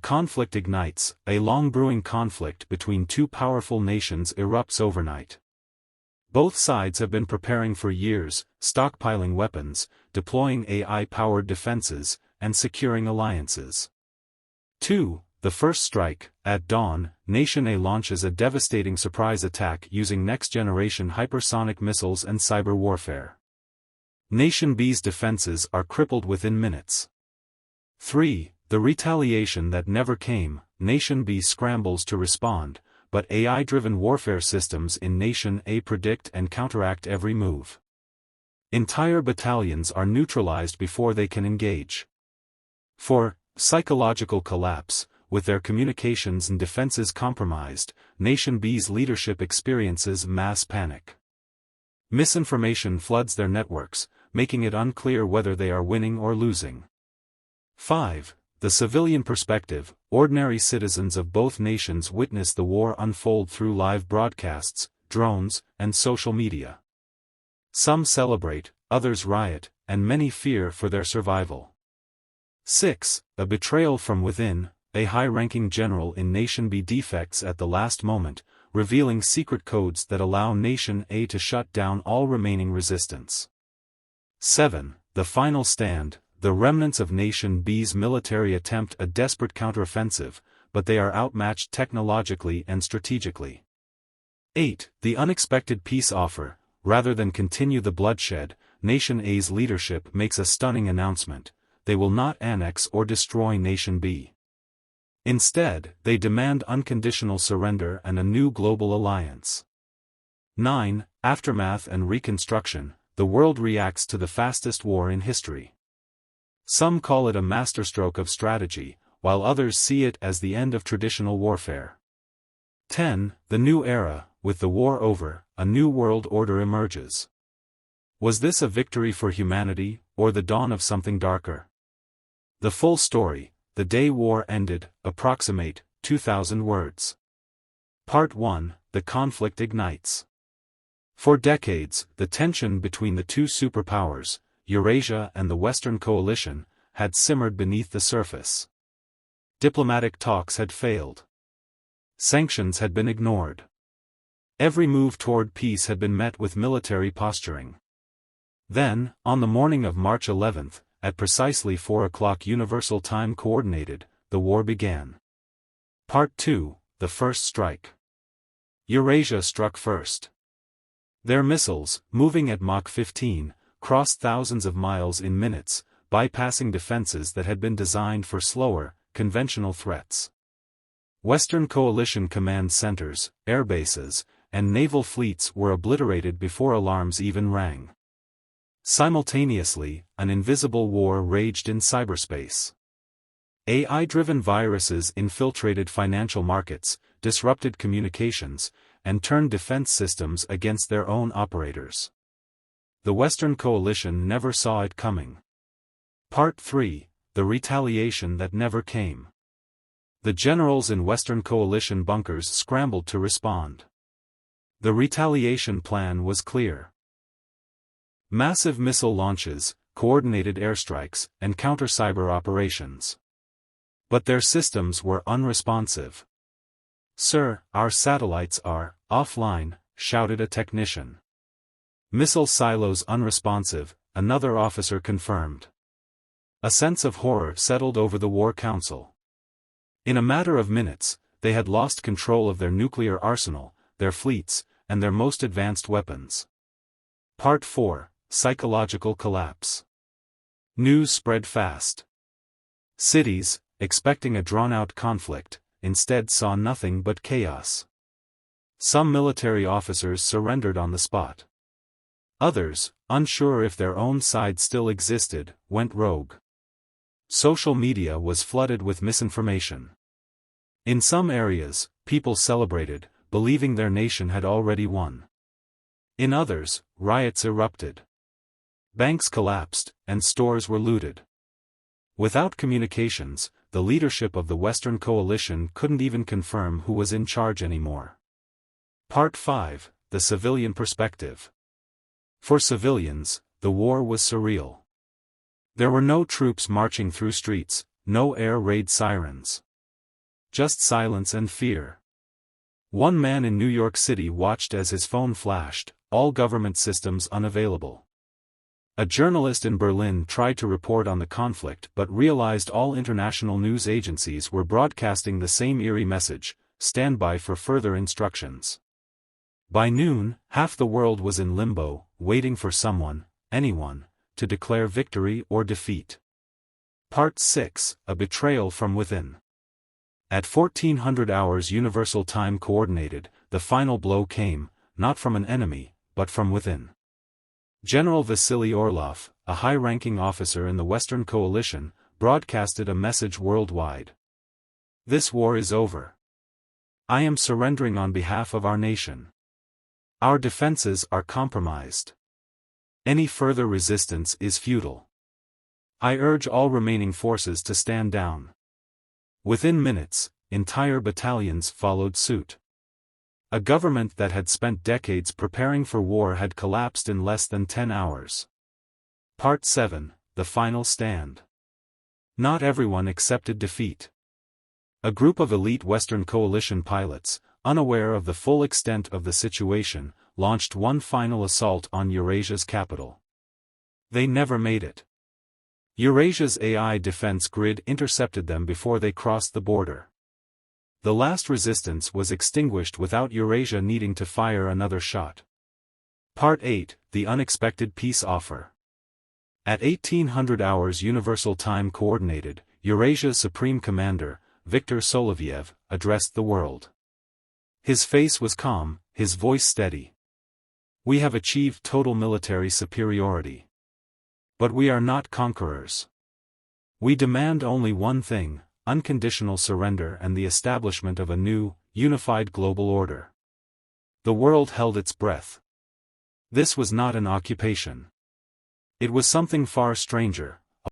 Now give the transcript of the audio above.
conflict ignites. A long-brewing conflict between two powerful nations erupts overnight. Both sides have been preparing for years, stockpiling weapons, deploying AI-powered defenses, and securing alliances. 2. The first strike. At dawn, Nation A launches a devastating surprise attack using next-generation hypersonic missiles and cyber warfare. Nation B's defenses are crippled within minutes. 3. The retaliation that never came. Nation B scrambles to respond, but AI-driven warfare systems in Nation A predict and counteract every move. Entire battalions are neutralized before they can engage. 4. Psychological collapse. With their communications and defenses compromised, Nation B's leadership experiences mass panic. Misinformation floods their networks, making it unclear whether they are winning or losing. 5. The civilian perspective. Ordinary citizens of both nations witness the war unfold through live broadcasts, drones, and social media. Some celebrate, others riot, and many fear for their survival. 6. A betrayal from within. A high-ranking general in Nation B defects at the last moment, revealing secret codes that allow Nation A to shut down all remaining resistance. 7. The final stand. The remnants of Nation B's military attempt a desperate counteroffensive, but they are outmatched technologically and strategically. 8. The unexpected peace offer. Rather than continue the bloodshed, Nation A's leadership makes a stunning announcement: they will not annex or destroy Nation B. Instead, they demand unconditional surrender and a new global alliance. 9. Aftermath and reconstruction. The world reacts to the fastest war in history. Some call it a masterstroke of strategy, while others see it as the end of traditional warfare. 10. The new era. With the war over, a new world order emerges. Was this a victory for humanity, or the dawn of something darker? The full story. The day war ended, approximate, 2,000 words. Part 1. The conflict ignites. For decades, the tension between the two superpowers, Eurasia and the Western Coalition, had simmered beneath the surface. Diplomatic talks had failed. Sanctions had been ignored. Every move toward peace had been met with military posturing. Then, on the morning of March 11, at precisely 4 o'clock Universal Time Coordinated, the war began. Part 2. The first strike. Eurasia struck first. Their missiles, moving at Mach 15, crossed thousands of miles in minutes, bypassing defenses that had been designed for slower, conventional threats. Western Coalition command centers, airbases, and naval fleets were obliterated before alarms even rang. Simultaneously, an invisible war raged in cyberspace. AI-driven viruses infiltrated financial markets, disrupted communications, and turned defense systems against their own operators. The Western Coalition never saw it coming. Part 3. The retaliation that never came. The generals in Western Coalition bunkers scrambled to respond. The retaliation plan was clear. Massive missile launches, coordinated airstrikes, and counter-cyber operations. But their systems were unresponsive. "Sir, our satellites are offline," shouted a technician. "Missile silos unresponsive," another officer confirmed. A sense of horror settled over the War Council. In a matter of minutes, they had lost control of their nuclear arsenal, their fleets, and their most advanced weapons. Part 4. Psychological collapse. News spread fast. Cities, expecting a drawn-out conflict, instead saw nothing but chaos. Some military officers surrendered on the spot. Others, unsure if their own side still existed, went rogue. Social media was flooded with misinformation. In some areas, people celebrated, believing their nation had already won. In others, riots erupted. Banks collapsed, and stores were looted. Without communications, the leadership of the Western Coalition couldn't even confirm who was in charge anymore. Part 5. The civilian perspective. For civilians, the war was surreal. There were no troops marching through streets, no air raid sirens. just silence and fear. One man in New York City watched as his phone flashed, all government systems unavailable. A journalist in Berlin tried to report on the conflict but realized all international news agencies were broadcasting the same eerie message: stand by for further instructions. By noon, half the world was in limbo, waiting for someone, anyone, to declare victory or defeat. Part 6, A Betrayal from Within. At 1400 hours Universal Time Coordinated, the final blow came, not from an enemy, but from within. General Vasily Orlov, a high-ranking officer in the Western Coalition, broadcasted a message worldwide. This war is over. I am surrendering on behalf of our nation. Our defenses are compromised. Any further resistance is futile. I urge all remaining forces to stand down. Within minutes, entire battalions followed suit. A government that had spent decades preparing for war had collapsed in less than 10 hours. Part 7, The Final Stand. Not everyone accepted defeat. A group of elite Western Coalition pilots, unaware of the full extent of the situation, launched one final assault on Eurasia's capital. They never made it. Eurasia's AI defense grid intercepted them before they crossed the border. The last resistance was extinguished without Eurasia needing to fire another shot. Part 8, The Unexpected Peace Offer. At 1800 hours Universal Time Coordinated, Eurasia's Supreme Commander, Viktor Soloviev, addressed the world. His face was calm, his voice steady. We have achieved total military superiority. But we are not conquerors. We demand only one thing: unconditional surrender and the establishment of a new, unified global order. The world held its breath. This was not an occupation. It was something far stranger,